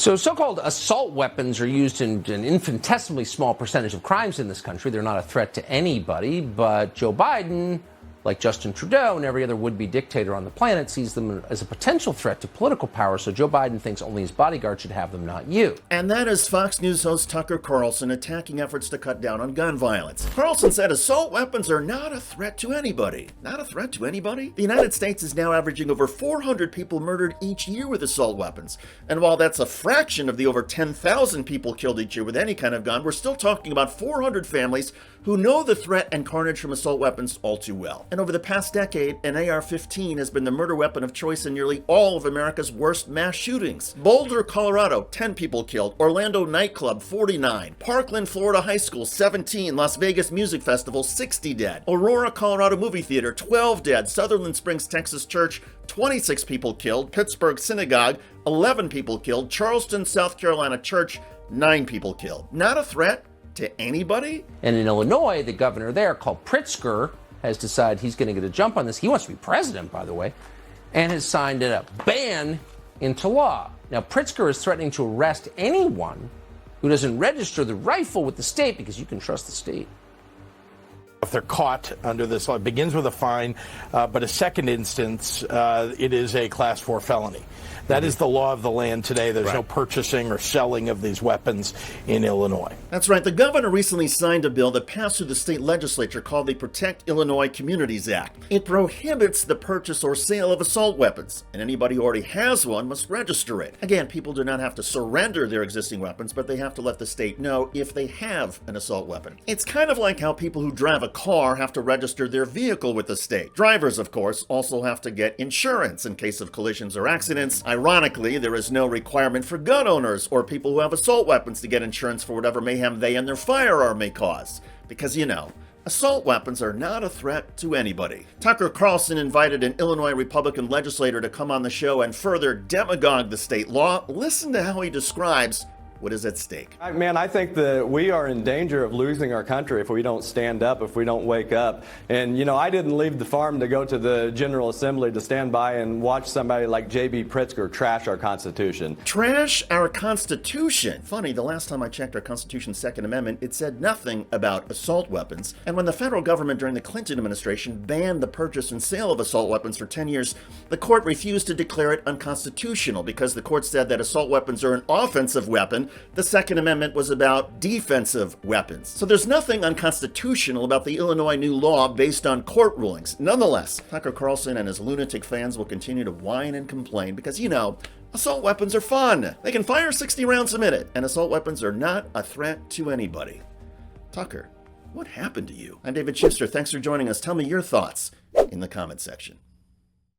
So so-called assault weapons are used in an infinitesimally small percentage of crimes in this country. They're not a threat to anybody, but Joe Biden, like Justin Trudeau and every other would-be dictator on the planet, sees them as a potential threat to political power, so Joe Biden thinks only his bodyguard should have them, not you. And that is Fox News host Tucker Carlson attacking efforts to cut down on gun violence. Carlson said assault weapons are not a threat to anybody. Not a threat to anybody? The United States is now averaging over 400 people murdered each year with assault weapons. And while that's a fraction of the over 10,000 people killed each year with any kind of gun, we're still talking about 400 families who know the threat and carnage from assault weapons all too well. And over the past decade, an AR-15 has been the murder weapon of choice in nearly all of America's worst mass shootings. Boulder, Colorado, 10 people killed. Orlando nightclub, 49. Parkland, Florida high school, 17. Las Vegas Music Festival, 60 dead. Aurora, Colorado movie theater, 12 dead. Sutherland Springs, Texas church, 26 people killed. Pittsburgh synagogue, 11 people killed. Charleston, South Carolina church, 9 people killed. Not a threat to anybody? And in Illinois, the governor there, called Pritzker, has decided he's going to get a jump on this. He wants to be president, by the way, and has signed a ban into law. Now, Pritzker is threatening to arrest anyone who doesn't register the rifle with the state, because you can trust the state. If they're caught under this law, it begins with a fine, but a second instance, it is a Class 4 felony. That is the law of the land today. There's no purchasing or selling of these weapons in Illinois. That's right. The governor recently signed a bill that passed through the state legislature called the Protect Illinois Communities Act. It prohibits the purchase or sale of assault weapons, and anybody who already has one must register it. Again, people do not have to surrender their existing weapons, but they have to let the state know if they have an assault weapon. It's kind of like how people who drive a car have to register their vehicle with the state. Drivers, of course, also have to get insurance in case of collisions or accidents. Ironically, there is no requirement for gun owners or people who have assault weapons to get insurance for whatever mayhem they and their firearm may cause. Because, you know, assault weapons are not a threat to anybody. Tucker Carlson invited an Illinois Republican legislator to come on the show and further demagogue the state law. Listen to how he describes what is at stake. Man, I think that we are in danger of losing our country if we don't stand up, if we don't wake up. And, you know, I didn't leave the farm to go to the General Assembly to stand by and watch somebody like J.B. Pritzker trash our Constitution. Trash our Constitution? Funny, the last time I checked our Constitution's Second Amendment, it said nothing about assault weapons. And when the federal government during the Clinton administration banned the purchase and sale of assault weapons for 10 years, the court refused to declare it unconstitutional because the court said that assault weapons are an offensive weapon. The Second Amendment was about defensive weapons. So there's nothing unconstitutional about the Illinois new law based on court rulings. Nonetheless, Tucker Carlson and his lunatic fans will continue to whine and complain because, you know, assault weapons are fun. They can fire 60 rounds a minute, and assault weapons are not a threat to anybody. Tucker, what happened to you? I'm David Shuster. Thanks for joining us. Tell me your thoughts in the comment section.